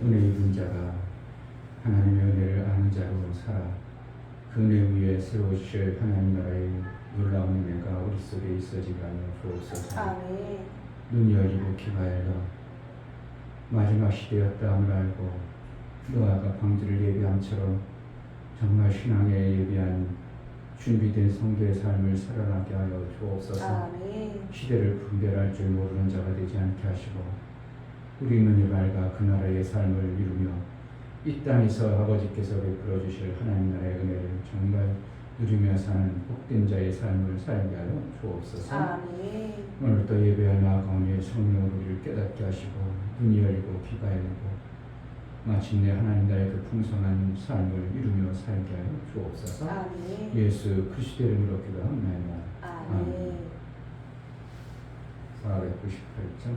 은혜 입은 자가 하나님의 은혜를 아는 자로 살아 그 은혜 위에 새로 주실 하나님 나라의 놀라운 은혜가 우리 속에 있어지게 하여 주옵소서. 아멘. 눈이 열리고 귀가 열려 마지막 시대였다함을 알고 노아가 방주를 예비함처럼 정말 신앙에 예비한 준비된 성도의 삶을 살아나게 하여 주옵소서. 아멘. 시대를 분별할 줄 모르는 자가 되지 않게 하시고 우리 눈이 밝아 그 나라의 삶을 이루며 이 땅에서 아버지께서 베풀어 주실 하나님 나라의 은혜를 정말 누리며 사는 복된 자의 삶을 살게 하여 주옵소서. 아멘. 오늘 또 예배할 나 가운데 성령으로 우리를 깨닫게 하시고 눈이 열리고 귀가 열리고 마침내 하나님 나라의 그 풍성한 삶을 이루며 살게 하여 주옵소서. 아멘. 예수 그리스도의 이름으로 기도합니다. 아멘. 498장.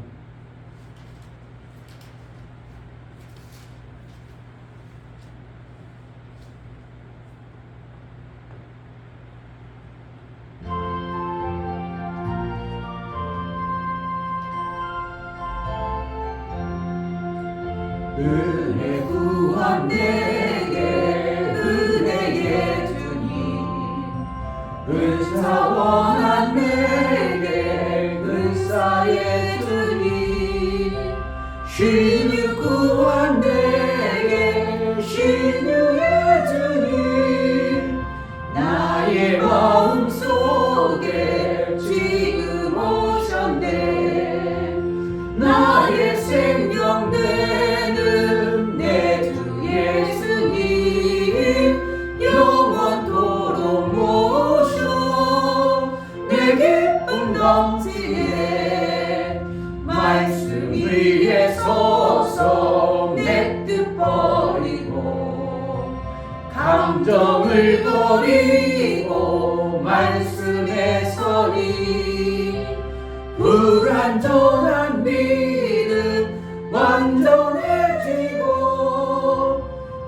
은혜 구원 내게 은혜의 주님 은사 원한 내게 은사의 주님 신유 구원 내게 신유의 주님 나의 마음속에 지금 오셨네 나의 생명 되는 내 주 예수님 영원토록 모셔 내 기쁨 넘치네 말씀 위에 서서 내 뜻 버리고 감정을 버리고 말씀에 서리 불완전한 믿음 완전해지고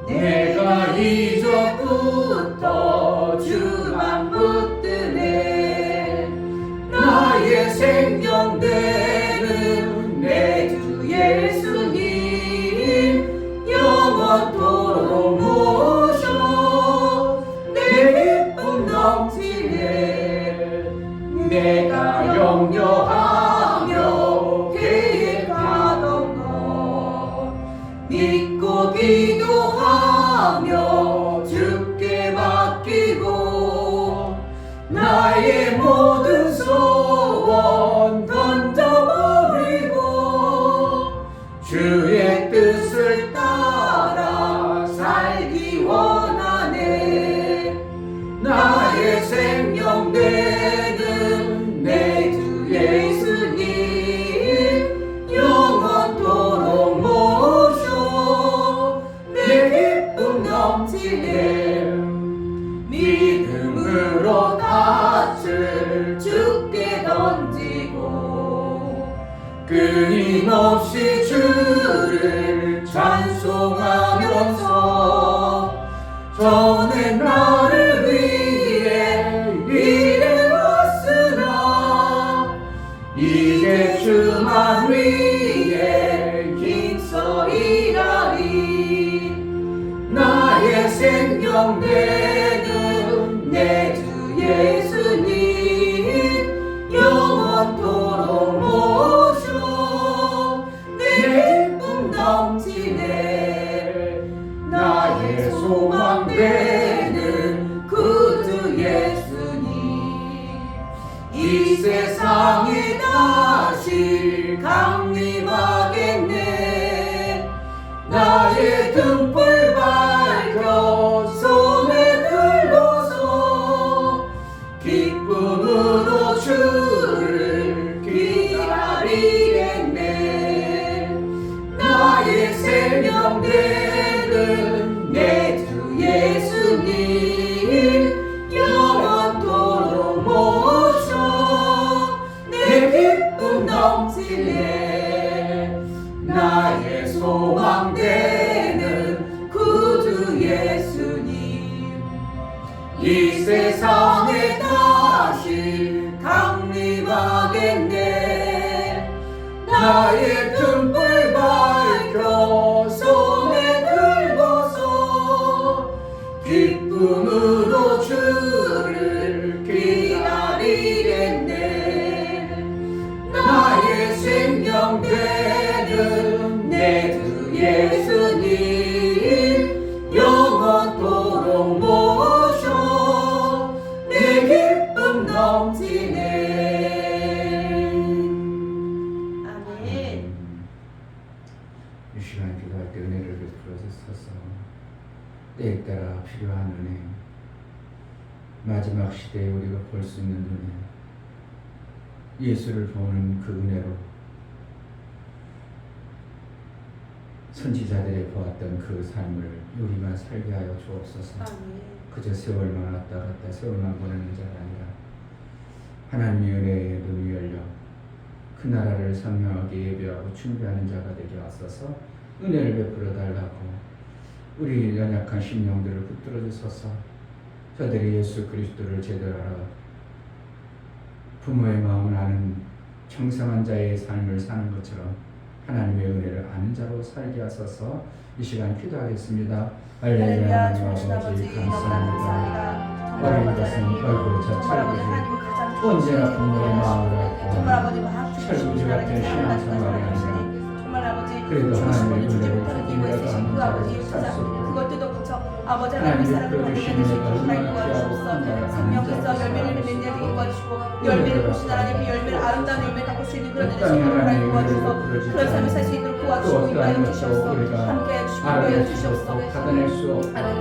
내가 이제부터 주만 붙드네 나의 생명 되는 내 주 예수님 영원토록 모셔 내 기쁨 넘치네 내가 염려하며 계획하던 것 믿고 기도하며 주께 맡기고 나의 모든 소원 던져버리고 주의 뜻을 따라 살기 원하네 나의 생명 되는 내 주 예수님 영원토록 모셔 내 기쁨 넘치네 믿음으로 낯을 주께 던지고 끊임없이 주를 찬송하면서 전에 나를 위해 일해왔으나 이제 주만 위해 힘써 일하리 나의 생명 되는 내 주 예수님 영원토록 모셔 내 기쁨 넘치네 나의 소망 되는 구주 예수님 이 세상에 다시 강림하겠네 나의 등불 밝혀 손에 들고서 기쁨으로 주를 기다리겠네 나의 생명 되는 내 주 예수님 영원토록 모셔 내 기쁨 넘치네 나의 소망 되는 구주 예수님 이 세상에 다시 강림하겠네 나의 등불 밝혀 시간 기도할 때 은혜를 베풀어 주셔서 때에 따라 필요한 은혜, 마지막 시대에 우리가 볼 수 있는 은혜, 예수를 보는 그 은혜로 선지자들이 보았던 그 삶을 우리가 살게 하여 주옵소서. 그저 세월만 왔다 갔다 세월만 보내는 자가 아니라 하나님의 은혜에 눈이 열려 그 나라를 선명하게 예배하고 준비하는 자가 되게 하소서. 은혜를 베풀어 달라고 우리 연약한 심령들을 붙들어 주소서. 저들이 예수 그리스도를 제대로 알아 부모의 마음을 아는 청성한 자의 삶을 사는 것처럼 하나님의 은혜를 아는 자로 살게 하소서. 이 시간 기도하겠습니다. 할렐루야. 좋으신 아버지 감사합니다. 정말 어린 것은 얼굴 저 정말 아버지 철부지 하나님을 가장 언제나 부모의 마음을 정말 알고 아버지 막 철부지 같은 신앙생활이 아니라 정말 아버지 그래도 하나님의 주지 은혜를 못하는 이유가 가지고 있으신 그 하는 아버지 자를 살 역사 수 있도록 그걸 뜯어고쳐 아버지 하나님의 하나님의 사랑을 그러신 받는 은혜가 것을 얼마나 구하여 귀하고 주옵소서. 큰가를 생명에서 아는 열매를 자를 맺는 되게 도와주시고 은혜를 열매를 보신 받아 하나님 그 열매를 아름다운 열매 갖고 수 있는 그런 은혜 어떠한 주시고 하나님의 도와주셔서 은혜를 부러지지 그런 삶을 살 수 있도록 또 도와주시고 어떠한 인도하여 것도 주시옵소서. 우리가 함께해 주시고 알아낼 인도하여 수 주시옵소서. 없고 받아낼 수 없고 하나님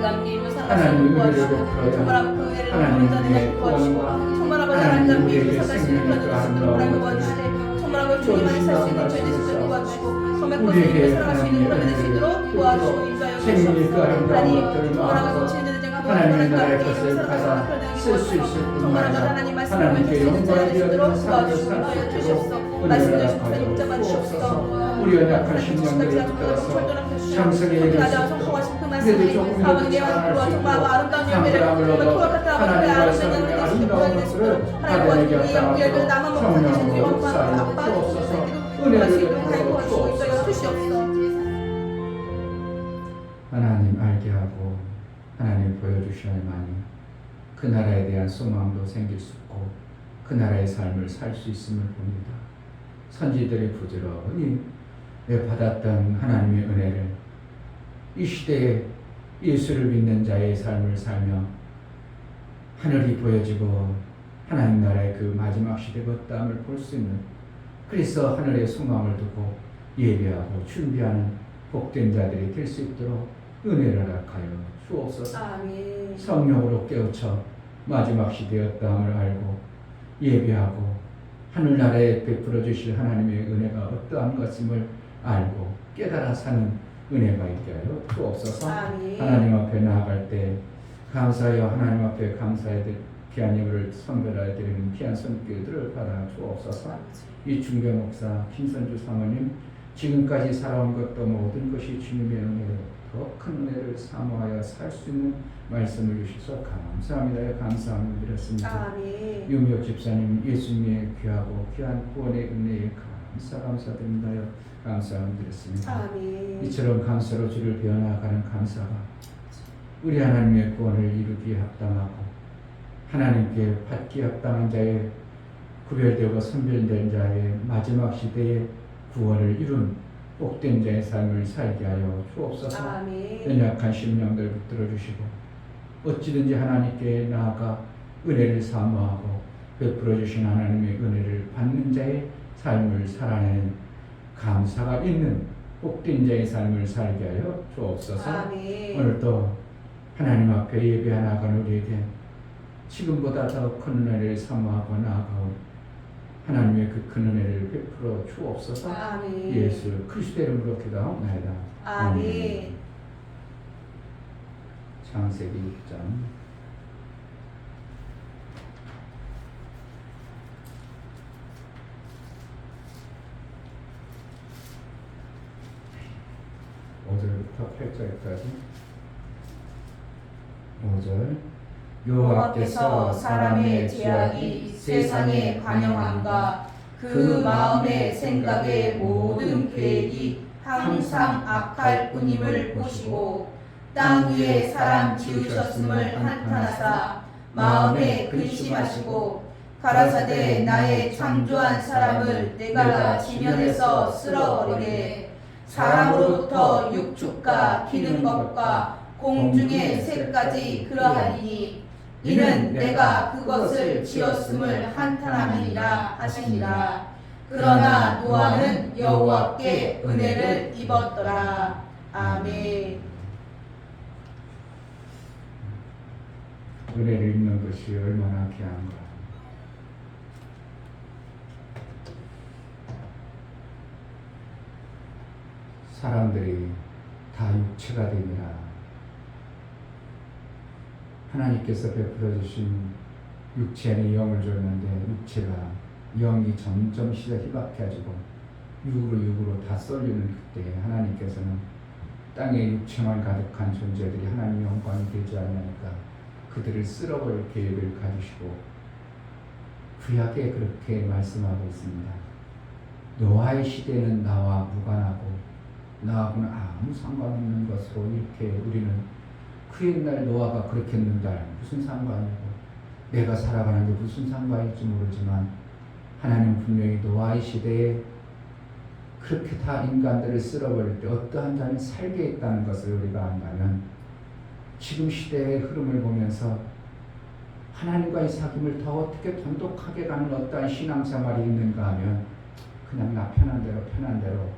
하나님의 은혜를 도와주시고 베풀어야 정말 아버지 그 은혜를 하나님의 모르는 자들에게 도와주시고 구원과 정말 아버지 하나님의 하나님 우리에게 믿음을 살수 있는 그런 은혜 주시도록 하나님 도와주시고 정말 아버지 주님만이 살수 있는 죄 되시도록 도와주시고 정말 우리에게 고생을 살아갈 수 있는 그런 은혜 주시도록 도와주시고 인도하여 주시옵소서. 하나님 정말 아버지 친들의 제가 하나님의 나라의 것을 받아 쓸 수 있을 뿐만 아니라 하나님 말씀을 하나님께 영광을 드리도록 드리는 삶을 도와주시고 살 인도하여 수 주시옵소서. 있도록 말씀을 은혜를 주시옵소서. 붙잡아 하여 주시옵소서. 주옵소서. 우리 연약한 심령들을 붙들어서 장성에 이르소서. 그래도 조금 아버지와 정말 아름다운 열매를 정말 토막 같은 아버지의 아름다운 열매를 아름다운 것을 받아내게 열매를 나만 하옵소서. 먹고 사는 성령으로 엄마 역사하여 아빠 주옵소서. 은혜를 은혜를 하여 베풀어 주시옵소서. 주옵소서. 하나님 알게 하고 하나님 보여주셔야 많이 그 나라에 대한 소망도 생길 수 있고 그 나라의 삶을 살 수 있음을 봅니다. 선지들이 부지런히 받았던 하나님의 은혜를 이 시대에 예수를 믿는 자의 삶을 살며 하늘이 보여지고 하나님 나라의 그 마지막 시대 것담을 볼 수 있는 그래서 하늘의 소망을 두고 예배하고 준비하는 복된 자들이 될 수 있도록 은혜를 허락하여 주옵소서. 아멘. 성령으로 깨우쳐 마지막 시대였다함을 알고 예배하고 하늘나라에 베풀어 주실 하나님의 은혜가 어떠한 것임을 알고 깨달아 사는 은혜가 있게 하여 주옵소서. 아멘. 하나님 앞에 나아갈 때 감사하여 하나님 앞에 감사해야 될 귀한 예물을 선별하여 드리는 귀한 손길들을 받아 주옵소서. 이 중교 목사 김선주 사모님 지금까지 살아온 것도 모든 것이 주님의 은혜로 더 큰 은혜를 사모하여 살 수 있는 말씀을 주셔서 감사합니다. 감사함을 드렸습니다. 아멘. 유미옥 집사님 예수님의 귀하고 귀한 구원의 은혜에 감사드립니다. 감사함을 드렸습니다. 아멘. 이처럼 감사로 주를 배워나가는 감사가 우리 하나님의 구원을 이루기에 합당하고 하나님께 받기에 합당한 자의 구별되고 선별된 자의 마지막 시대의 구원을 이룬 복된 자의 삶을 살게 하여 주옵소서. 아멘. 연약한 심령들 붙들어 주시고 어찌든지 하나님께 나아가 은혜를 사모하고 베풀어 주신 하나님의 은혜를 받는 자의 삶을 살아내는 감사가 있는 복된 자의 삶을 살게 하여 주옵소서. 아멘. 오늘도 하나님 앞에 예배하 나가는 우리에게 지금보다 더 큰 은혜를 사모하고 나아가오 하나님의 그 큰 은혜를 베풀어 주옵소서. 아멘. 예수 그리스도 이름으로 기도하옵나이다. 아멘. 창세기 6장 5절부터 8절까지 5절 여호와께서 사람의 죄악이 세상에 관영함과 그 마음의 생각의 모든 계획이 항상 악할 뿐임을 보시고 땅 위에 사람 지으셨음을 한탄하사 마음에 근심하시고 가라사대 나의 창조한 사람을 내가 지면에서 쓸어버리되 사람으로부터 육축과 기는 것과 공중의 새까지 그러하리니 이는 내가 그것을 지었음을 한탄함이니라 하시니라. 그러나 노아는 여호와께 은혜를 입었더라. 아멘. 은혜를 입는 것이 얼마나 귀한가. 사람들이 다 육체가 되니라. 하나님께서 베풀어 주신 육체는 영을 줬는데 육체가 영이 점점 희박해지고 육으로 다 쏠리는 그때 하나님께서는 땅에 육체만 가득한 존재들이 하나님의 영광이 되지 않으니까 그들을 쓸어버릴 계획을 가지시고 구약에 그렇게 말씀하고 있습니다. 노아의 시대는 나와 무관하고 나하고는 아무 상관없는 것으로 이렇게 우리는 그 옛날 노아가 그렇게 했는데 무슨 상관이고 내가 살아가는데 무슨 상관일지 모르지만 하나님 분명히 노아의 시대에 그렇게 다 인간들을 쓸어버릴 때 어떠한 자는 살게 했다는 것을 우리가 안다면 지금 시대의 흐름을 보면서 하나님과의 사귐을 더 어떻게 돈독하게 가는 어떠한 신앙생활이 있는가 하면 그냥 나 편한 대로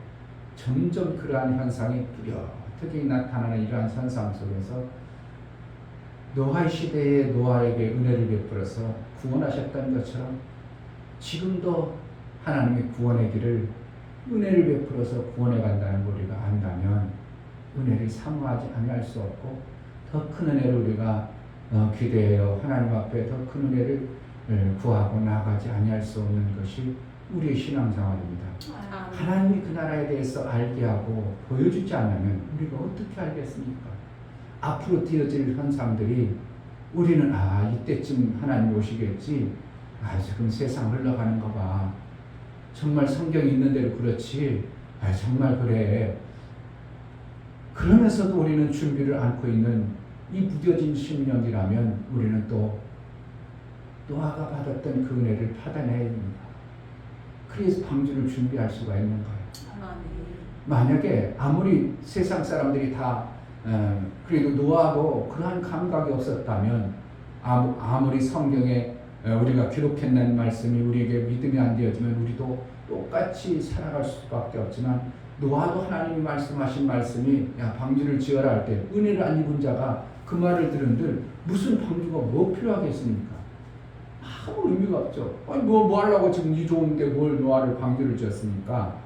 점점 그러한 현상이 뚜렷하게 나타나는 이러한 현상 속에서 노아의 시대에 노아에게 은혜를 베풀어서 구원하셨다는 것처럼 지금도 하나님의 구원의 길을 은혜를 베풀어서 구원해 간다는 걸 우리가 안다면 은혜를 사모하지 아니할 수 없고 더 큰 은혜를 우리가 기대하여 하나님 앞에 더 큰 은혜를 구하고 나아가지 아니할 수 없는 것이 우리의 신앙생활입니다. 하나님이 그 나라에 대해서 알게 하고 보여주지 않으면 우리가 어떻게 알겠습니까? 앞으로 되어질 현상들이 우리는 이때쯤 하나님 오시겠지. 지금 세상 흘러가는 거 봐. 정말 성경이 있는 대로 그렇지. 정말 그래. 그러면서도 우리는 준비를 않고 있는 이 무뎌진 심령이라면 우리는 또 노아가 받았던 그 은혜를 받아내야 됩니다. 그래서 방주를 준비할 수가 있는 거예요. 만약에 아무리 세상 사람들이 다 그래도 노아도 그러한 감각이 없었다면 아무리 성경에 우리가 기록했는 말씀이 우리에게 믿음이 안 되어지면 우리도 똑같이 살아갈 수밖에 없지만 노아도 하나님이 말씀하신 말씀이 방주를 지어라 할 때 은혜를 안 입은 자가 그 말을 들은들 무슨 방주가 뭐 필요하겠습니까? 아무 의미가 없죠. 뭐 하려고 지금 이 좋은데 뭘 노아를 방주를 지었습니까?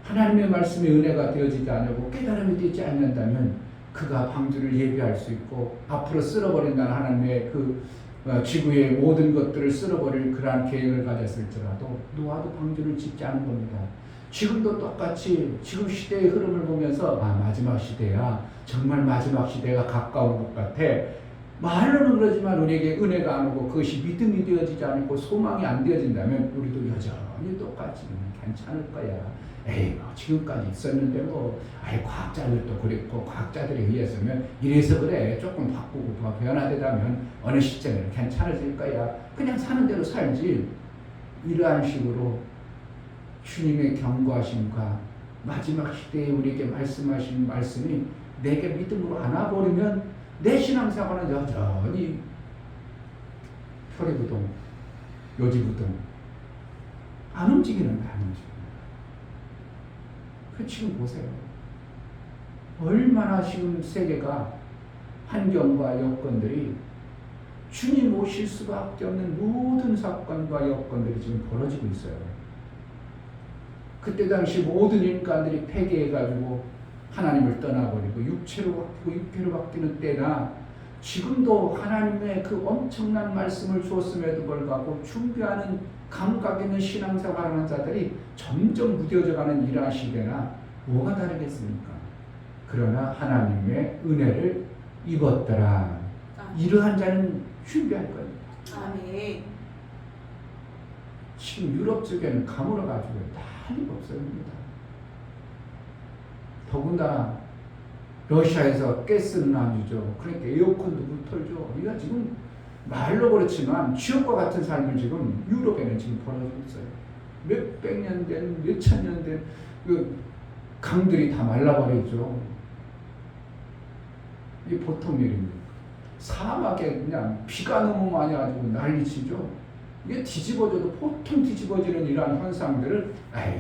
하나님의 말씀이 은혜가 되어지지 않고 깨달음이 되지 않는다면 그가 방주를 예비할 수 있고 앞으로 쓸어버린다는 하나님의 그 지구의 모든 것들을 쓸어버릴 그러한 계획을 가졌을지라도 노아도 방주를 짓지 않은 겁니다. 지금도 똑같이 지금 시대의 흐름을 보면서 마지막 시대야. 정말 마지막 시대가 가까운 것 같아. 말로는 그러지만 우리에게 은혜가 안 오고 그것이 믿음이 되어지지 않고 소망이 안 되어진다면 우리도 여전히 똑같이 괜찮을 거야. 지금까지 있었는데 과학자들도 그랬고 과학자들에 의해서면 이래서 그래. 조금 바꾸고 변화되다면 어느 시점에는 괜찮아질 거야. 그냥 사는 대로 살지. 이러한 식으로 주님의 경고하심과 마지막 시대에 우리에게 말씀하신 말씀이 내게 믿음으로 안 와버리면 내 신앙생활은 여전히 표리부동, 요지부동 안 움직이는 거야. 지금 보세요. 얼마나 지금 세계가 환경과 여건들이 주님 오실 수밖에 없는 모든 사건과 여건들이 지금 벌어지고 있어요. 그때 당시 모든 인간들이 폐기해가지고 하나님을 떠나버리고 육체로 바뀌고 육체로 바뀌는 때나 지금도 하나님의 그 엄청난 말씀을 주었음에도 불구하고 준비하는 감각 있는 신앙생활하는 자들이 점점 무뎌져가는 이러한 시대나 뭐가 다르겠습니까? 그러나 하나님의 은혜를 입었더라. 이러한 자는 준비할 겁니다. 아멘. 지금 유럽 쪽에는 가물어가지고 난리가 없습니다. 더군다나 러시아에서 가스는 안 주죠. 그러니까 에어컨도 못 틀죠. 우리가 지금 말로 그렇지만 지옥과 같은 삶을 지금 유럽에는 지금 벌어지고 있어요. 몇백 년 된, 몇천 년 된 그 강들이 다 말라버렸죠. 이게 보통 일입니다. 사막에 그냥 비가 너무 많이 와가지고 난리치죠. 이게 뒤집어져도 보통 뒤집어지는 이러한 현상들을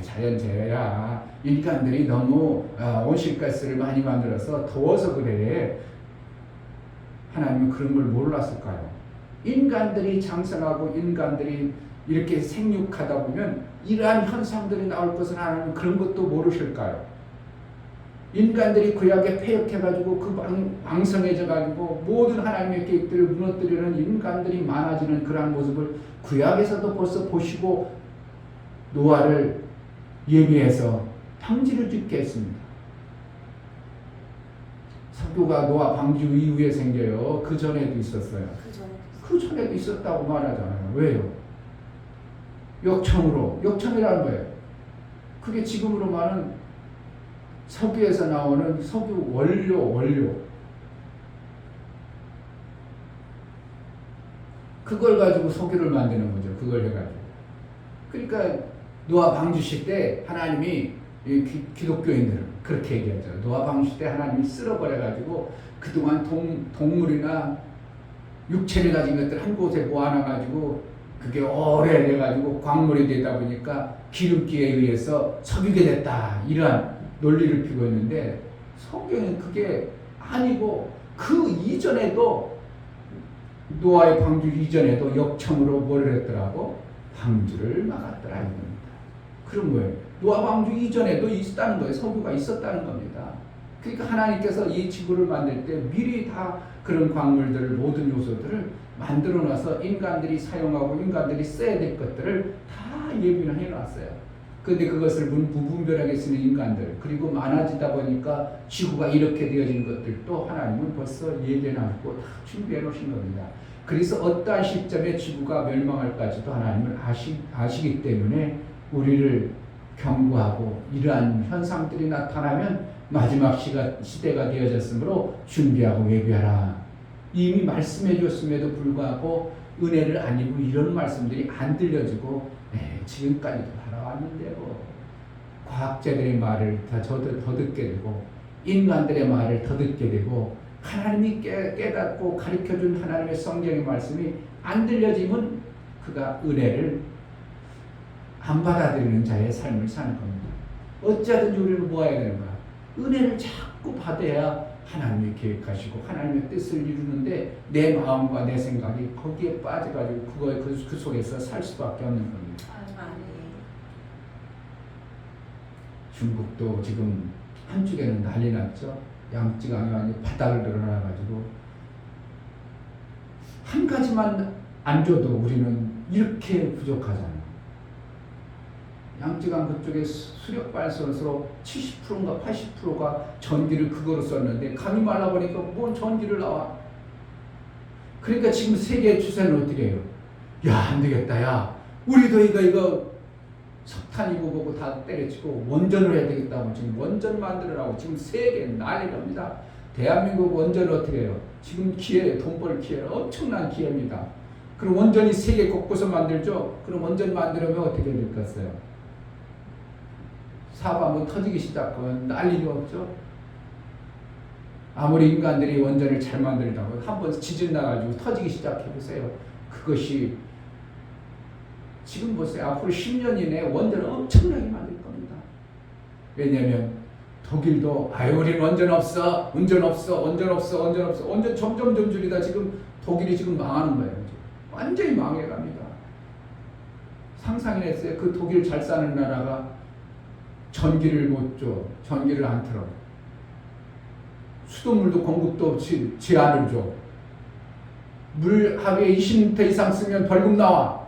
자연재해야. 인간들이 너무 온실가스를 많이 만들어서 더워서 그래. 하나님은 그런 걸 몰랐을까요? 인간들이 장성하고 인간들이 이렇게 생육하다 보면 이러한 현상들이 나올 것을 하나님은 그런 것도 모르실까요? 인간들이 구약에 패역해가지고 그 왕성해져가지고 모든 하나님의 계획들을 무너뜨리는 인간들이 많아지는 그러한 모습을 구약에서도 벌써 보시고 노아를 예비해서 방지를 짓게 했습니다. 석유가 노아 방주 이후에 생겨요. 그 전에도 있었어요. 그 전에도 있었다고 말하잖아요. 왜요? 역청이라는 거예요. 그게 지금으로 말하는 석유에서 나오는 석유 원료. 그걸 가지고 석유를 만드는 거죠. 그걸 해가지고. 그러니까 노아 방주시 때 하나님이 기독교인들은 그렇게 얘기하죠. 노아 방주시 때 하나님이 쓸어버려가지고 그동안 동물이나 육체를 가진 것들 한 곳에 모아놔가지고 그게 오래돼가지고 광물이 되다 보니까 기름기에 의해서 석유게 됐다. 이러한 논리를 피고 있는데 성경은 그게 아니고 그 이전에도 노아의 방주 이전에도 역청으로 뭘 했더라고? 방주를 막았더라 이겁니다. 그럼 뭐예요? 노아 방주 이전에도 있었다는 거예요. 석유가 있었다는 겁니다. 그러니까 하나님께서 이 지구를 만들 때 미리 다 그런 광물들을 모든 요소들을 만들어놔서 인간들이 사용하고 인간들이 써야 될 것들을 다 예비를 해놨어요. 그런데 그것을 무분별하게 쓰는 인간들 그리고 많아지다 보니까 지구가 이렇게 되어진 것들도 하나님은 벌써 예견하고 다 준비해 놓으신 겁니다. 그래서 어떠한 시점에 지구가 멸망할까지도 하나님은 아시기 때문에 우리를 경고하고 이러한 현상들이 나타나면 마지막 시대가 되어졌으므로 준비하고 예비하라. 이미 말씀해 줬음에도 불구하고 은혜를 안 입고 이런 말씀들이 안 들려지고 지금까지도 살아왔는데요. 과학자들의 말을 더 듣게 되고 인간들의 말을 더 듣게 되고 하나님이 깨닫고 가르쳐준 하나님의 성경의 말씀이 안 들려지면 그가 은혜를 안 받아들이는 자의 삶을 사는 겁니다. 어찌하든지 우리는 모아야 되는 거야. 은혜를 자꾸 받아야 하나님이 계획하시고 하나님의 뜻을 이루는데 내 마음과 내 생각이 거기에 빠져가지고 그 속에서 살 수밖에 없는 겁니다. 중국도 지금 한쪽에는 난리 났죠. 양쯔강이 완전히 바닥을 드러나가지고 한 가지만 안 줘도 우리는 이렇게 부족하잖아요. 양쯔강 그쪽에 수력 발전소로 70%인가 80%가 전기를 그거로 썼는데 강이 말라버리니까 뭔 전기를 나와. 그러니까 지금 세계 추세는 어떻게 해요? 야, 안 되겠다. 야, 우리도 이거 석탄이고 뭐고 다 때려치고 원전을 해야 되겠다고 지금 원전 만들으라고 지금 세계 난리랍니다. 대한민국 원전을 어떻게 해요? 지금 기회, 돈 벌 기회, 엄청난 기회입니다. 그럼 원전이 세계 곳곳에 만들죠? 그럼 원전 만들면 어떻게 될까요? 사업 한번 터지기 시작하면 난리가 없죠. 아무리 인간들이 원전을 잘 만들다고 한번 지진 나가지고 터지기 시작해보세요. 그것이 지금 보세요. 앞으로 10년 이내에 원전을 엄청나게 만들 겁니다. 왜냐하면 독일도 우린 원전 없어. 원전 점점 줄이다 지금 독일이 지금 망하는 거예요. 완전히 망해갑니다. 상상했어요. 그 독일 잘 사는 나라가 전기를 못 줘. 전기를 안 틀어. 수돗물도 공급도 없이 제한을 줘. 물 하루에 20리터 이상 쓰면 벌금 나와.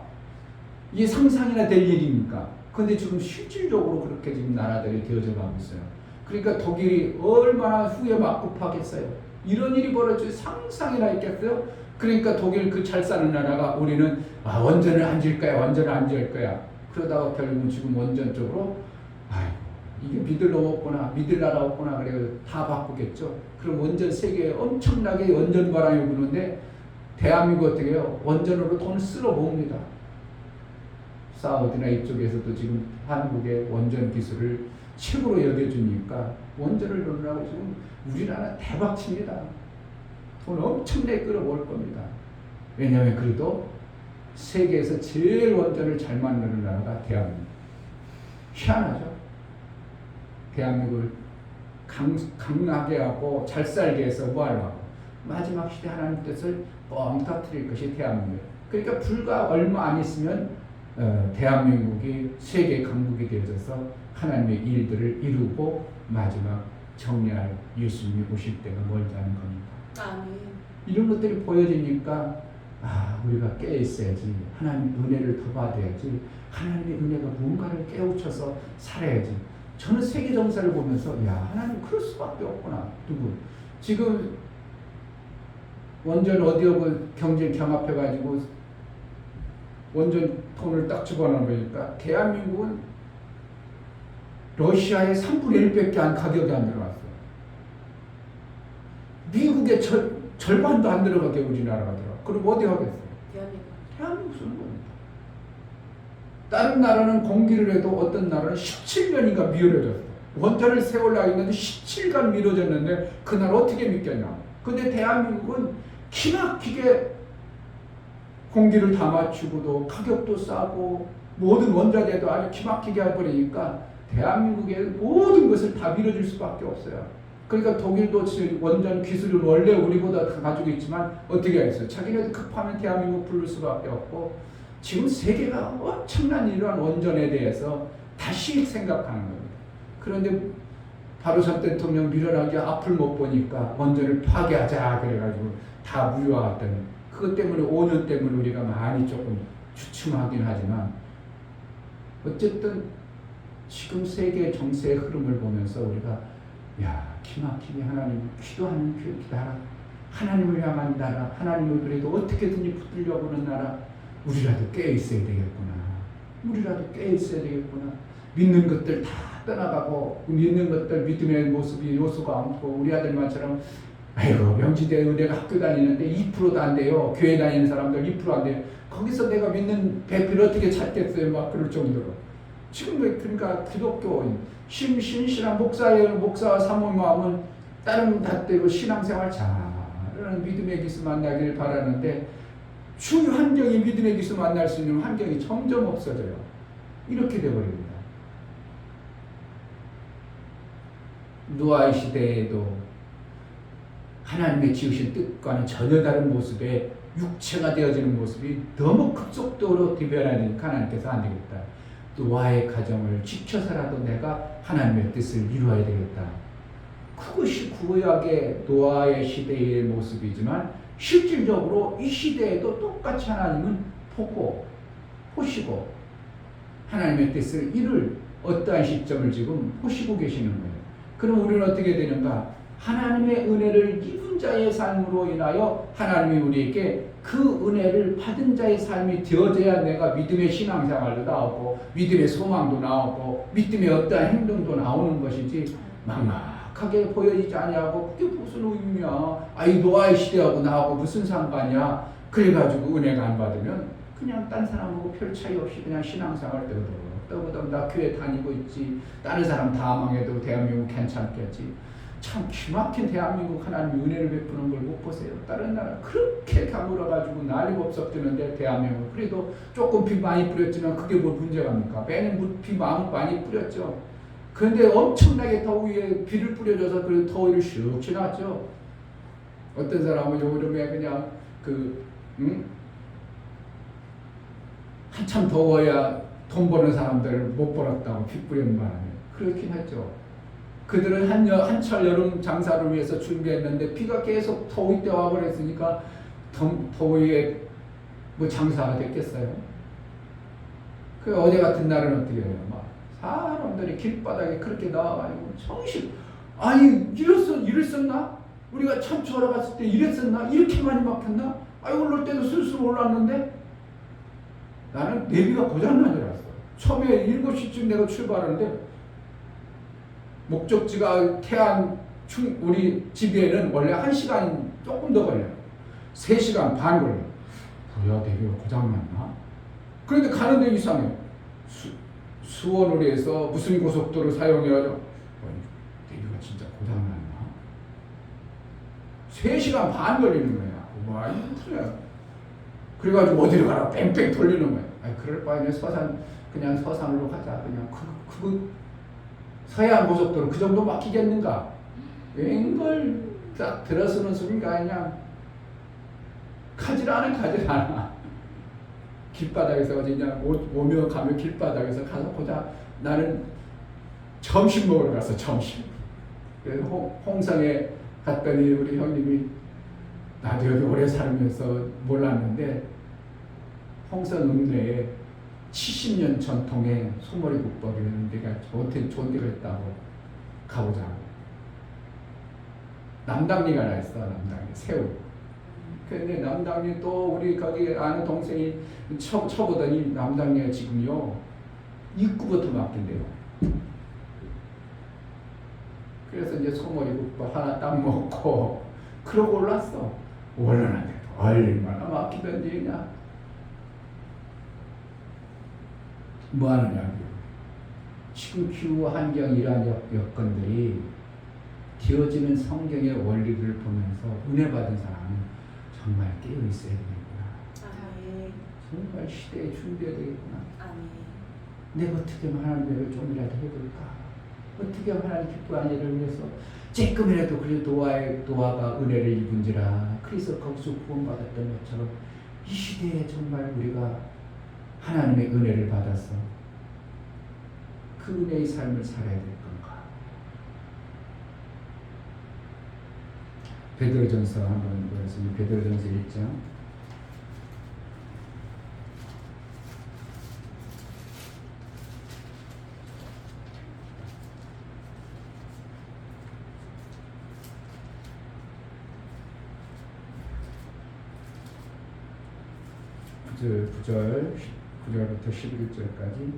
이게 상상이나 될 일입니까? 그런데 지금 실질적으로 그렇게 지금 나라들이 되어져 가고 있어요. 그러니까 독일이 얼마나 후회 막급하겠어요. 이런 일이 벌어질 상상이나 있겠어요? 그러니까 독일 그 잘 사는 나라가 우리는 원전을 안 지을 거야. 원전을 안 지을 거야. 그러다가 결국은 지금 원전 쪽으로 이게 믿을 놈 없구나, 믿을 나라 없구나, 그래 다 바꾸겠죠. 그럼 원전 세계에 엄청나게 원전 바람이 부는데 대한민국 어떻게 해요? 원전으로 돈을 쓸어 봅니다. 사우디나 이쪽에서도 지금 한국의 원전 기술을 최고로 여겨주니까 원전을 넣으라고 지금 우리나라 대박칩니다. 돈 엄청나게 끌어올 겁니다. 왜냐하면 그래도 세계에서 제일 원전을 잘 만드는 나라가 대한민국. 희한하죠? 대한민국을 강하게 하고 잘 살게 해서 뭐 하려고? 마지막 시대 하나님 뜻을 뻥 터뜨릴 것이 대한민국. 그러니까 불과 얼마 안 있으면 대한민국이 세계 강국이 되어져서 하나님의 일들을 이루고 마지막 정리할 예수님이 오실 때가 멀지 않은 겁니다. 아멘. 이런 것들이 보여지니까 우리가 깨 있어야지. 하나님 은혜를 더 받아야지. 하나님의 은혜가 뭔가를 깨우쳐서 살아야지. 저는 세계 정사를 보면서 하나님 그럴 수밖에 없구나. 누구? 지금 원전 어디하고 경쟁 경합해가지고 원전 돈을 딱 집어넣으니까 대한민국은 러시아의 3분의 1밖에 안 가격이 안 들어갔어요. 미국의 절반도 안 들어가게 우리나라가 들어. 그럼 어디 하겠어요? 대한민국 쓰는 겁니다. 다른 나라는 공기를 해도 어떤 나라는 17년인가 미뤄졌어요. 원전을 세우려고 했는데 17간 미뤄졌는데 그날 어떻게 믿겠냐. 근데 대한민국은 기막히게 공기를 다 맞추고도 가격도 싸고 모든 원자재도 아주 기막히게 해버리니까 대한민국의 모든 것을 다 밀어줄 수밖에 없어요. 그러니까 독일도 원전 기술은 원래 우리보다 다 가지고 있지만 어떻게 하겠어요? 자기네들 급하면 대한민국 부를 수밖에 없고 지금 세계가 엄청난 이러한 원전에 대해서 다시 생각하는 겁니다. 그런데 바로선 대통령 밀어나기 앞을 못 보니까 원전을 파괴하자 그래가지고 다 무효화했더니 그것 때문에 5년 때문에 우리가 많이 조금 주춤하긴 하지만 어쨌든 지금 세계 정세의 흐름을 보면서 우리가 기막히게 하나님 기도하는 나라, 하나님을 향한 나라, 하나님을 그래도 어떻게든지 붙들려고 하는 나라, 우리라도 깨어 있어야 되겠구나. 우리라도 깨어 있어야 되겠구나. 믿는 것들 다 떠나가고 믿는 것들 믿음의 모습이 요소가 없고 우리 아들만처럼 명지대 은혜가 학교 다니는데 2%도 안 돼요. 교회 다니는 사람들 2% 안 돼요. 거기서 내가 믿는 배필을 어떻게 찾겠어요? 막 그럴 정도로. 지금 그러니까 기독교인 신실한 목사와 사모님 마음은 다른 잣대로 신앙생활 잘하는 믿음의 기수 만나길 바라는데 주 환경이 믿음의 기수 만날 수 있는 환경이 점점 없어져요. 이렇게 돼버립니다. 노아의 시대에도 하나님의 지으신 뜻과는 전혀 다른 모습의 육체가 되어지는 모습이 너무 급속도로 대변하니까 하나님께서 안 되겠다. 노아의 가정을 지켜서라도 내가 하나님의 뜻을 이루어야 되겠다. 그것이 구약의 노아의 시대의 모습이지만 실질적으로 이 시대에도 똑같이 하나님은 보시고 하나님의 뜻을 이룰 어떠한 시점을 지금 보시고 계시는 거예요. 그럼 우리는 어떻게 되는가? 하나님의 은혜를 입은 자의 삶으로 인하여 하나님이 우리에게 그 은혜를 받은 자의 삶이 되어져야 내가 믿음의 신앙생활도 나오고 믿음의 소망도 나오고 믿음의 어떠한 행동도 나오는 것이지 막막하게 보여지지 아니하고 그게 무슨 의미야. 이 노아의 시대하고 나하고 무슨 상관이야. 그래가지고 은혜가 안 받으면 그냥 딴 사람하고 별 차이 없이 그냥 신앙생활 떠보다 나 교회 다니고 있지. 다른 사람 다 망해도 대한민국 괜찮겠지. 참 기막힌 대한민국 하나님 은혜를 베푸는 걸 못 보세요. 다른 나라 그렇게 가물어가지고 난리가 없었는데 대한민국 그래도 조금 비 많이 뿌렸지만 그게 뭐 문제갑니까? 매년 비 많이 뿌렸죠. 그런데 엄청나게 더위에 비를 뿌려줘서 그 더위를 슉 지났죠. 어떤 사람은 여름에 그냥 한참 더워야 돈 버는 사람들을 못 벌었다고 비 뿌린 바람에 그렇긴 했죠. 그들은 한철 여름 장사를 위해서 준비했는데 비가 계속 더위 때 와버렸으니까 더위에 뭐 장사가 됐겠어요? 그 어제 같은 날은 어떻게 해요? 막 사람들이 길바닥에 그렇게 나와가지고 정신 이랬었나? 우리가 참초하러 갔을 때 이랬었나? 이렇게 많이 막혔나? 올릴 때도 슬슬 올랐는데 나는 내비가 고장난 줄 알았어. 처음에 7시쯤 내가 출발하는데 목적지가 우리 집에는 원래 1시간 조금 더 걸려요. 3시간 반 걸려요. 뭐야, 내비가 고장났나? 그런데 가는데 이상해. 수원으로 해서 무슨 고속도로 사용해가지고 내비가 진짜 고장났나? 3시간 반 걸리는 거야. 와, 이거 무슨 그래가지고 어디로 가라 뺑뺑 돌리는 거예요. 아, 그럴 바에는 그냥 서산으로 가자. 그냥 그 서해안 고속도로 그 정도 막히겠는가? 웬걸 딱 들어서는 소리가 그냥 가질 않아. 길바닥에서 어제 그냥 오며 가며 길바닥에서 가서 보자. 나는 점심 먹으러 갔어. 점심. 그래서 홍성에 갔더니 우리 형님이 나도 여기 오래 살면서 몰랐는데 홍성 읍내에 70년 전통의 소머리국밥이라는 데가 좋은 데가 있다고 가보자고. 남당리가 나 있어. 남당리 새우. 근데 남당리 또 우리 거기 아는 동생이 쳐보더니 남당리가 지금요 입구부터 막힌대요. 그래서 이제 소머리국밥 하나 딱 먹고 그러고 올랐어. 올라놨는데 얼마나 막히던지 그냥 뭐 하느냐. 지금 기후 환경 이러한 여건들이 되어지는 성경의 원리를 보면서 은혜 받은 사람은 정말 깨어 있어야 되겠구나. 아멘. 정말 시대에 준비해야 되겠구나. 아멘. 내가 어떻게 하나님을 좀이라도 해볼까? 어떻게 하나님 기뻐하는 일을 위해서 조금이라도 그래 노아가 은혜를 입은지라 그래서 거기서 구원받았던 것처럼 이 시대에 정말 우리가 하나님의 은혜를 받아서 그 은혜의 삶을 살아야 될 건가? 베드로전서 한번 보겠습니다. 베드로전서 1장 9절부터 11절까지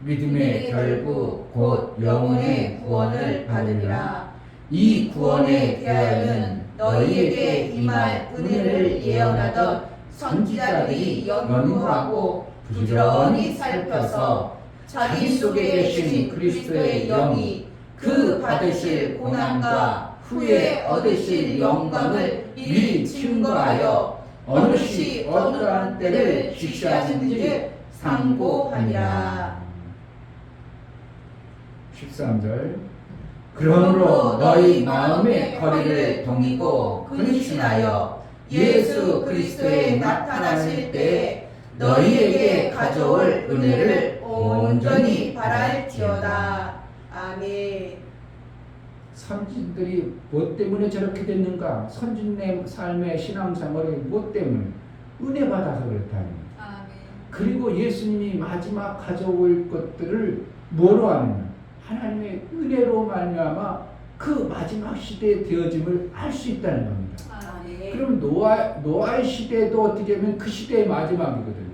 믿음의 결국 곧 영혼의 구원을 받으리라. 이 구원에 대하여는 너희에게 임할 은혜를 예언하던 선지자들이 연구하고 부지런히 살펴서 자기 속에 계신 그리스도의 영이 그 받으실 고난과 후에 얻으실 영광을 미리 증거하여 어느 시 어떠한 때를 직시하신지를 상고하니라. 13절 그러므로 너희 마음의 거리를 동이고 근신하여 예수 그리스도에 나타나실 때에 너희에게 가져올 은혜를 온전히 바랄지어다. 아멘. 선진들이 뭐 때문에 저렇게 됐는가? 선진의 삶의 신앙생활이 뭐 때문에? 은혜 받아서 그렇다니. 아멘. 그리고 예수님이 마지막 가져올 것들을 뭐로 하느냐? 하나님의 은혜로 말미암아 그 마지막 시대의 되어짐을 알 수 있다는 겁니다. 아멘. 그럼 노아의 시대도 어떻게 보면 그 시대의 마지막이거든요.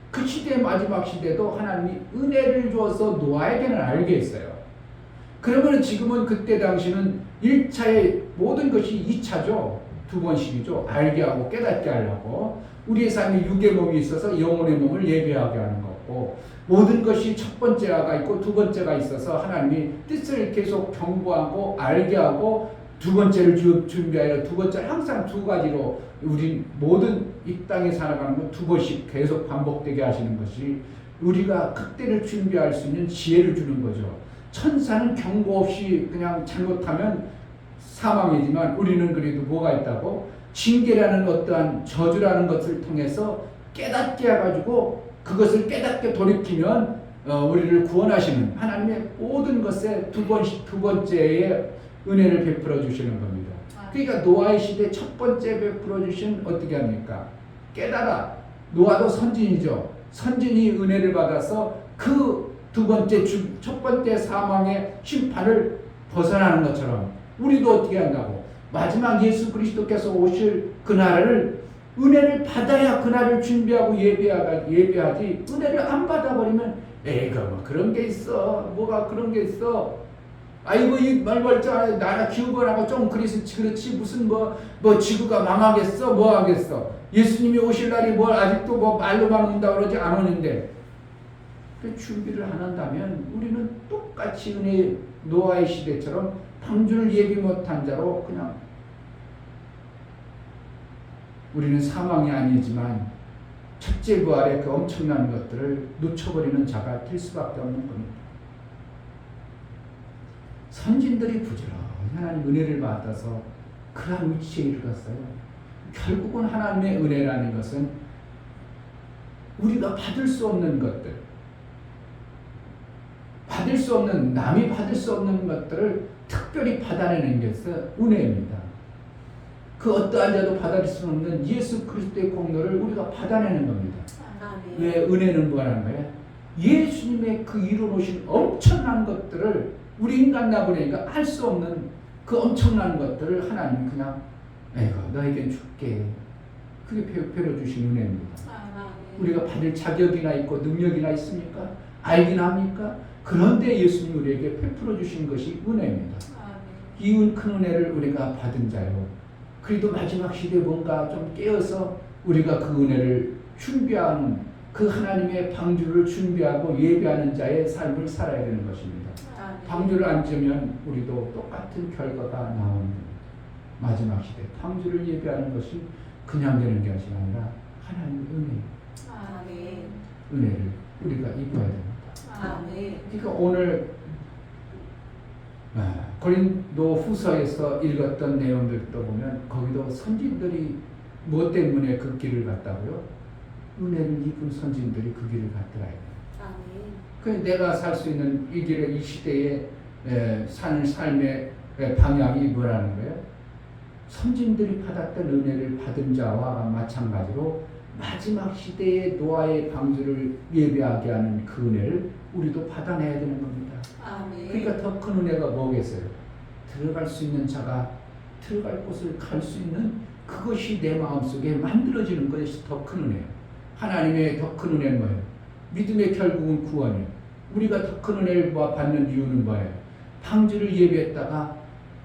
그 시대의 마지막 시대도 하나님이 은혜를 주어서 노아에게는 알게 했어요. 그러면 지금은 그때 당시는 1차의 모든 것이 2차죠. 두 번씩이죠. 알게 하고 깨닫게 하려고. 우리의 삶에 육의 몸이 있어서 영혼의 몸을 예배하게 하는 거고, 모든 것이 첫 번째가 있고 두 번째가 있어서 하나님이 뜻을 계속 경고하고 알게 하고 두 번째를 준비하여 두 번째를 항상 두 가지로 우리 모든 이 땅에 살아가는 건 두 번씩 계속 반복되게 하시는 것이 우리가 그때를 준비할 수 있는 지혜를 주는 거죠. 천사는 경고 없이 그냥 잘못하면 사망이지만 우리는 그래도 뭐가 있다고? 징계라는 어떠한 저주라는 것을 통해서 깨닫게 해가지고 그것을 깨닫게 돌이키면 우리를 구원하시는 하나님의 모든 것에 두 번째의 은혜를 베풀어 주시는 겁니다. 그러니까 노아의 시대 첫 번째 베풀어 주신 어떻게 합니까? 깨달아. 노아도 선진이죠. 선진이 은혜를 받아서 그 두 번째 첫 번째 사망의 심판을 벗어나는 것처럼 우리도 어떻게 한다고? 마지막 예수 그리스도께서 오실 그날을 은혜를 받아야 그날을 준비하고 예배하지 은혜를 안 받아버리면 에이가 뭐 그런 게 있어. 뭐가 그런 게 있어. 아이고 이 말벌자 나라 기후변화가 좀 그렇지 무슨 뭐 지구가 망하겠어 뭐 하겠어. 예수님이 오실 날이 뭘 아직도 뭐 말로만 온다 그러지 안 오는데 그 준비를 안 한다면 우리는 똑같이 은혜 노아의 시대처럼 방주를 예비 못한 자로 그냥 우리는 사망이 아니지만 첫째 부활의 그 엄청난 것들을 놓쳐버리는 자가 될 수밖에 없는 겁니다. 선진들이 부지런히 하나님 은혜를 받아서 그러한 위치에 이르렀어요. 결국은 하나님의 은혜라는 것은 우리가 받을 수 없는 것들, 받을 수 없는, 남이 받을 수 없는 것들을 특별히 받아내는 것은 은혜입니다. 그 어떠한 자도 받을 수 없는 예수 그리스도의 공로를 우리가 받아내는 겁니다. 아멘. 왜 은혜는 뭐라는 거예요? 예수님의 그 이루어놓으신 엄청난 것들을 우리 인간 나부니까 알 수 없는 그 엄청난 것들을 하나님 그냥 에이구 너에겐 줄게. 그게 베풀어 주신 은혜입니다. 우리가 받을 자격이나 있고 능력이나 있습니까? 알긴 합니까? 그런데 예수님 우리에게 베풀어 주신 것이 은혜입니다. 이 큰 은혜를 우리가 받은 자요. 그래도 마지막 시대에 뭔가 좀 깨어서 우리가 그 은혜를 준비하는 그 하나님의 방주를 준비하고 예배하는 자의 삶을 살아야 되는 것입니다. 방주를 안 지으면 우리도 똑같은 결과가 나오는 겁니다. 마지막 시대 방주를 예배하는 것이 그냥 되는 것이 아니라 하나님의 은혜, 은혜를 우리가 입어야 됩니다. 그러니까 오늘 고린도 후서에서 읽었던 내용들도 보면 거기도 선진들이 무엇 때문에 그 길을 갔다고요? 은혜를 입은 선진들이 그 길을 갔더라고요. 그래서 내가 살 수 있는 이 길의 이 시대에 사는 삶의 방향이 뭐라는 거예요? 선진들이 받았던 은혜를 받은 자와 마찬가지로 마지막 시대의 노아의 방주를 예배하게 하는 그 은혜를 우리도 받아내야 되는 겁니다. 그러니까 더 큰 은혜가 뭐겠어요? 들어갈 수 있는 자가 들어갈 곳을 갈 수 있는 그것이 내 마음속에 만들어지는 것이 더 큰 은혜예요. 하나님의 더 큰 은혜는 뭐예요? 믿음의 결국은 구원이에요. 우리가 더 큰 은혜를 받는 이유는 뭐예요? 방주를 예배했다가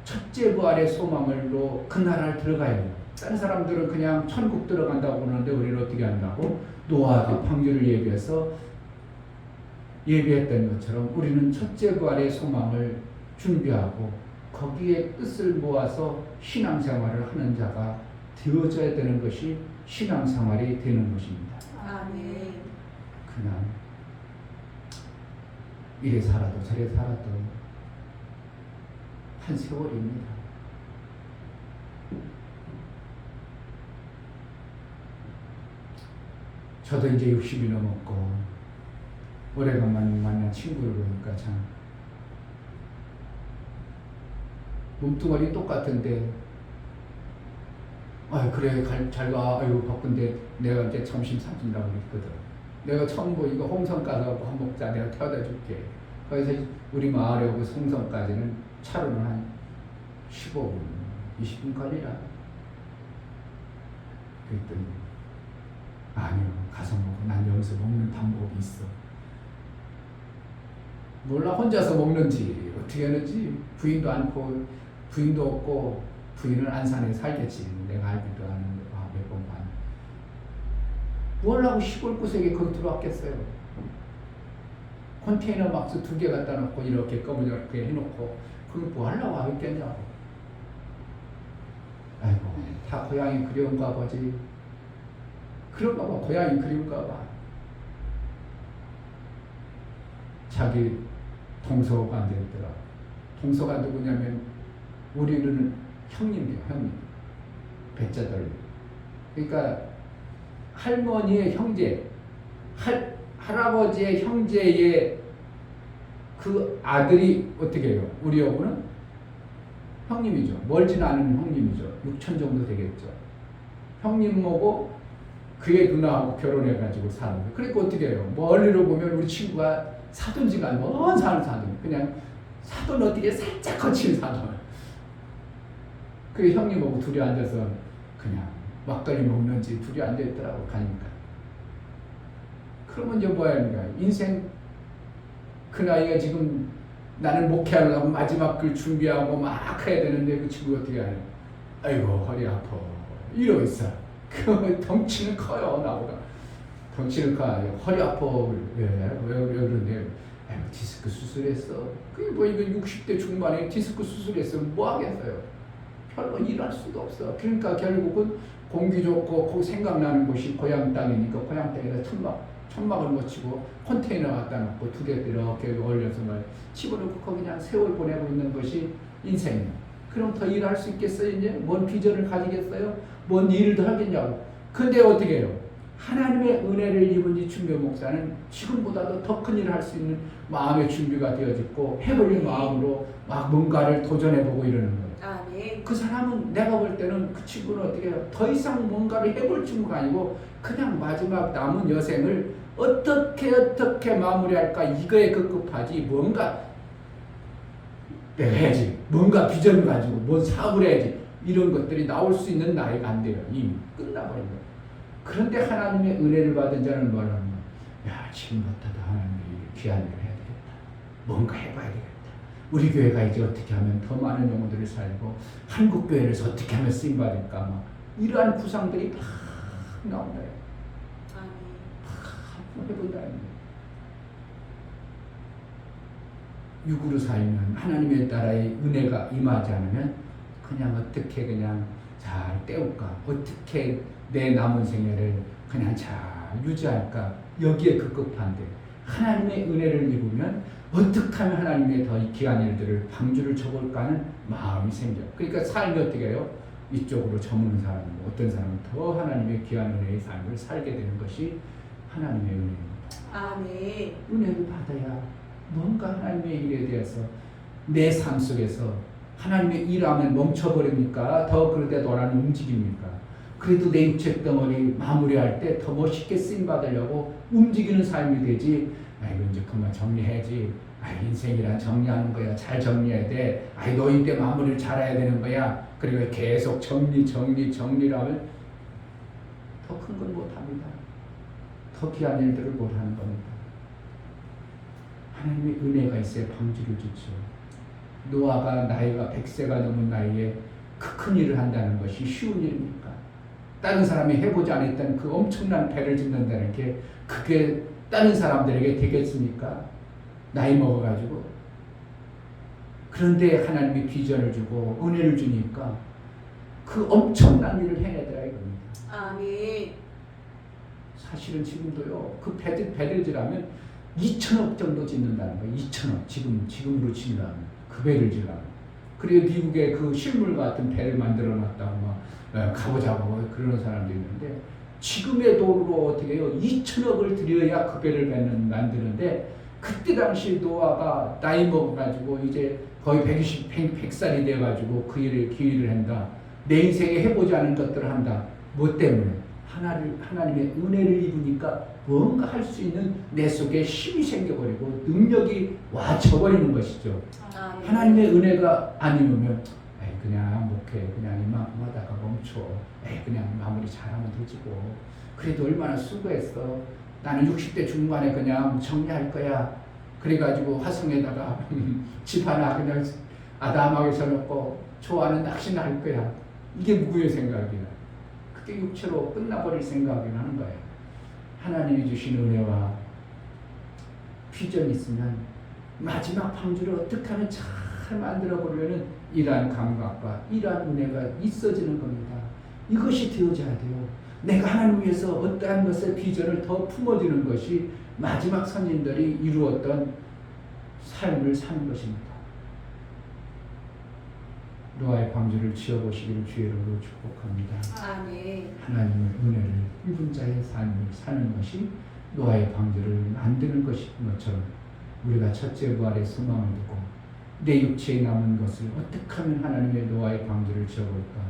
첫째 부활의 소망으로 그 나라를 들어가야 돼요. 다른 사람들은 그냥 천국 들어간다고 그러는데 우리는 어떻게 한다고? 노아의 방주를 예배해서 예배했던 것처럼 우리는 첫째 부활의 소망을 준비하고 거기에 뜻을 모아서 신앙생활을 하는 자가 되어져야 되는 것이 신앙생활이 되는 것입니다. 그냥 이래 살아도 저래 살아도 한 세월입니다. 저도 이제 60이 넘었고 오래간만에 만난 친구를 보니까 참 몸뚱아리 똑같은데 그래 잘 가. 아이고 바쁜데 내가 이제 점심 사준다고 그랬거든. 내가 처음 이거 홍성 가서 밥 먹자. 내가 태워다 줄게. 그래서 우리 마을에 오고 홍성까지는 차로는 한 15분 20분 걸리라. 그랬더니 아니요 가서 먹어. 난 여기서 먹는 방법이 있어. 몰라 혼자서 먹는지 어떻게 하는지 부인도 않고 부인도 없고 부인은 안산에 살겠지. 내가 알기도 하는데 몇 번 반. 뭘 하고 시골 구석에 거기 들어왔겠어요. 컨테이너 박스 2개 갖다 놓고 이렇게 검은저렇게 해놓고 그게 뭐 하려고 하겠냐고. 아이고 다 고향이 그리운가 보지. 그런가 봐. 고향이 그리운가 봐. 자기 동서가 안 되더라. 동서가 누구냐면 우리는 형님이에요. 형님. 배자들. 그러니까 할머니의 형제, 할아버지의 형제의 그 아들이 어떻게 해요? 우리 여부는 형님이죠. 멀진 않은 형님이죠. 6천 정도 되겠죠. 형님 뭐고 그의 누나하고 결혼해가지고 사는 거예요. 그러니까 어떻게 해요? 멀리로 보면 우리 친구가 사돈지가 먼 산을 사돈. 그냥 사돈 어떻게 살짝 거친 사돈. 그 형님하고 둘이 앉아서 그냥 막걸리 먹는지 둘이 앉아있더라고 가니까. 그러면 이제 뭐야 하는가? 인생 그 나이가 지금 나는 목회하려고 마지막 글 준비하고 막 해야 되는데 그 친구가 어떻게 하냐? 아이고 허리 아파 이러고 있어. 그 덩치는 커요 나보다. 덩치는 커. 허리 아파. 왜 그런데? 아이고 디스크 수술했어. 그게 뭐 이거 60대 중반에 디스크 수술했으면 뭐 하겠어요? 별로 일할 수도 없어. 그러니까 결국은 공기 좋고 그 생각나는 곳이 고향 땅이니까 고향 땅에다 천막을 못 치고 컨테이너 갖다 놓고 두 대 이렇게 올려서 말 집어넣고 거기 그냥 세월 보내고 있는 것이 인생이에요. 그럼 더 일할 수 있겠어요? 이제 뭔 비전을 가지겠어요? 뭔 일을 더 하겠냐고. 근데 어떻게 해요? 하나님의 은혜를 입은 이춘배 목사는 지금보다도 더 큰 일을 할 수 있는 마음의 준비가 되어졌고 해볼 마음으로 막 뭔가를 도전해보고 이러는 거예요. 아멘. 그 사람은 내가 볼 때는 그 친구는 어떻게 해요? 더 이상 뭔가를 해볼 친구가 아니고 그냥 마지막 남은 여생을 어떻게 마무리할까 이거에 급급하지 뭔가 내가 해야지 뭔가 비전을 가지고 뭔 사업을 해야지 이런 것들이 나올 수 있는 나이가 안 돼요. 이미 끝나버린 거예요. 그런데 하나님의 은혜를 받은 자는 뭐라는 거야? 야, 지금부터도 하나님의 귀한 일을 해야 되겠다. 뭔가 해봐야 되겠다. 우리 교회가 이제 어떻게 하면 더 많은 영혼들을 살고 한국 교회를 어떻게 하면 쓰임 받을까 막 이러한 구상들이 막 나온다. 한번 해본다. 육으로 살면 하나님의 나라의 은혜가 임하지 않으면 그냥 어떻게 그냥 잘 때울까? 어떻게 내 남은 생애를 그냥 잘 유지할까? 여기에 급급한데 하나님의 은혜를 입으면 어떻게 하면 하나님의 더 귀한 일들을 방주를 쳐볼까 하는 마음이 생겨요. 그러니까 삶이 어떻게 해요? 이쪽으로 저무는 사람, 어떤 사람은 더 하나님의 귀한 은혜의 삶을 살게 되는 것이 하나님의 은혜입니다. 아멘. 은혜를 받아야 뭔가 하나님의 일에 대해서 내 삶 속에서 하나님의 일하면 멈춰버립니까? 더 그런데 너라는 움직입니까? 그래도 내 육체 덩어리 마무리할 때 더 멋있게 쓰임받으려고 움직이는 삶이 되지. 아이고 이제 그만 정리해야지. 인생이란 정리하는 거야. 잘 정리해야 돼. 노인 때 마무리를 잘해야 되는 거야. 그리고 계속 정리를 하면 더 큰 건 못합니다. 더 귀한 일들을 못하는 겁니다. 하나님의 은혜가 있어야 방주를 짓죠. 노아가 나이가 100세가 넘은 나이에 그 큰 일을 한다는 것이 쉬운 일입니까? 다른 사람이 해보지 않았던 그 엄청난 배를 짓는다는 게 그게 다른 사람들에게 되겠습니까? 나이 먹어가지고. 그런데 하나님이 비전을 주고 은혜를 주니까 그 엄청난 일을 해내더라 이겁니다. 아멘. 사실은 지금도요. 그 배를 지라면 2천억 정도 짓는다는 거예요. 2천억. 지금으로 치면 그 배를 지라면. 그리고 미국에 그 실물 같은 배를 만들어 놨다고 막 가보자고 그러는 사람도 있는데 지금의 돈으로 어떻게 해요? 2천억을 들여야 그 배를 만드는데 그때 당시 노아가 나이 먹어가지고 이제 거의 100살이 돼가지고 그 일을 기회를 한다. 내 인생에 해보지 않은 것들을 한다. 뭐 때문에? 하나님의 은혜를 입으니까 뭔가 할 수 있는 내 속에 힘이 생겨버리고 능력이 와져버리는 것이죠. 아멘. 하나님의 은혜가 아니면 그냥 목회 그냥 이만큼 하다가 멈춰. 그냥 마무리 잘하면 되지 뭐. 그래도 얼마나 수고했어. 나는 60대 중반에 그냥 정리할 거야. 그래가지고 화성에다가 집 하나 그냥 아담하게 쳐놓고 좋아하는 낚시나 할 거야. 이게 누구의 생각이야? 그게 육체로 끝나버릴 생각이 나는 거예요. 하나님이 주신 은혜와 비전이 있으면 마지막 방주를 어떻게 하면 잘 만들어보려는 이러한 감각과 이러한 은혜가 있어지는 겁니다. 이것이 되어져야 돼요. 내가 하나님 위해서 어떠한 것의 비전을 더 품어주는 것이 마지막 선진들이 이루었던 삶을 사는 것입니다. 노아의 방주를 지어보시기를 주의 이름으로 축복합니다. 아멘. 하나님의 은혜를 입은 자의 삶을 사는 것이 노아의 방주를 만드는 것인 것처럼 우리가 첫째 부활의 소망을 두고 내 육체에 남은 것을 어떻게 하면 하나님의 노아의 방주를 지어볼까?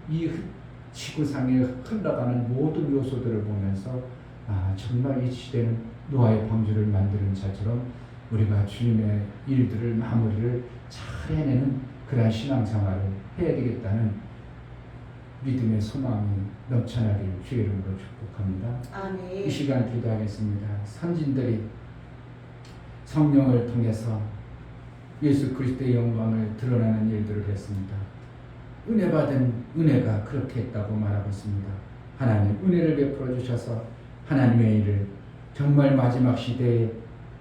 이 지구상에 흘러가는 모든 요소들을 보면서 정말 이 시대는 노아의 방주를 만드는 자처럼 우리가 주님의 일들을 마무리를 잘 해내는 그러한 신앙생활을 해야 되겠다는 믿음의 소망이 넘쳐나길 주의 이름으로 축복합니다. 아멘. 이 시간 기도하겠습니다. 선진들이 성령을 통해서 예수 그리스도의 영광을 드러내는 일들을 했습니다. 은혜 받은 은혜가 그렇게 했다고 말하고 있습니다. 하나님 은혜를 베풀어 주셔서 하나님의 일을 정말 마지막 시대에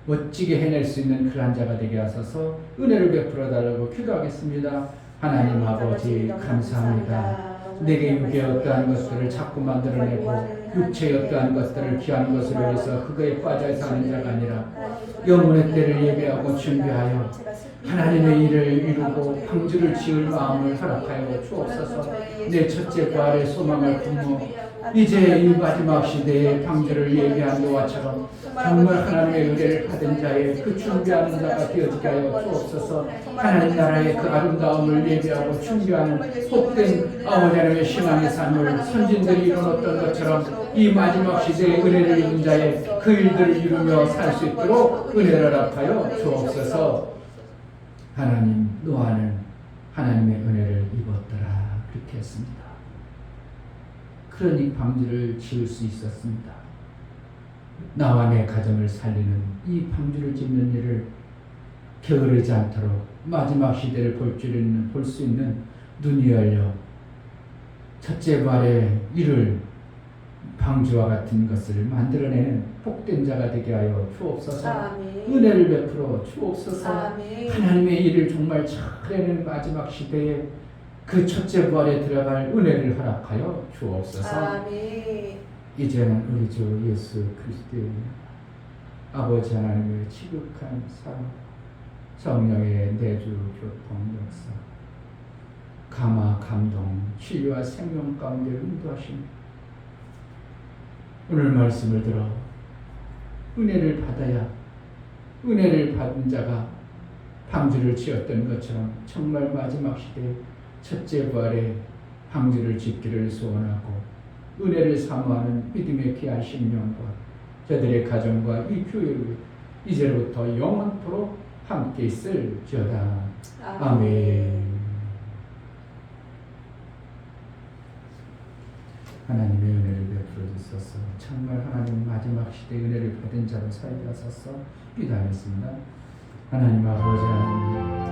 멋지게 해낼 수 있는 그런 자가 되게 하소서. 은혜를 베풀어 달라고 기도하겠습니다. 하나님 아버지 감사합니다. 내게 육의 어떠한 것들을 자꾸 만들어내고 육체의 어떠한 것들을 귀한 것으로 해서 그거에 빠져 사는 자가 아니라 영혼의 때를 예배하고 준비하여 하나님의 일을 이루고 방주를 지을 마음을 허락하여 주옵소서. 내 첫째 부활의 소망을 품어 이제 이 마지막 시대에 방주를 예비한 노아처럼 정말 하나님의 은혜를 받은 자의 그 준비하는 자가 되어지게 하여 주옵소서. 하나님 나라의 그 아름다움을 예비하고 준비하는 복된 아버지 하나님의 신앙의 삶을 선진들이 이루었던 것처럼 이 마지막 시대에 은혜를 입은 자의 그 일들을 이루며 살 수 있도록 은혜를 허락하여 주옵소서. 하나님, 노아는 하나님의 은혜를 입었더라 그렇게 했습니다. 그러니 방주를 지을 수 있었습니다. 나와 내 가정을 살리는 이 방주를 짓는 일을 게으르지 않도록 마지막 시대를 볼 수 있는 눈이 열려 첫째 부활의 일을 방주와 같은 것을 만들어내는 복된 자가 되게 하여 주옵소서. 아멘. 은혜를 베풀어 주옵소서. 아멘. 하나님의 일을 정말 잘해낸 마지막 시대에 그 첫째 부활에 들어갈 은혜를 허락하여 주옵소서. 아멘. 이제는 우리 주 예수 그리스도의 아버지 하나님의 지극한 사랑, 성령의 내주 교통 역사, 감화 감동, 치유와 생명 가운데 인도하심. 오늘 말씀을 들어 은혜를 받아야 은혜를 받은 자가 방주를 지었던 것처럼 정말 마지막 시대에 첫째 부활에 방주를 짓기를 소원하고 은혜를 사모하는 믿음의 귀한 심령과 저들의 가정과 이 교회를 이제로부터 영원토록 함께 있을지어다. 아멘. 하나님의 은혜를 베풀어 주소서. 정말 하나님 마지막 시대 은혜를 받은 자로 살게 하소서. 기도하겠습니다. 하나님 아버지 하나님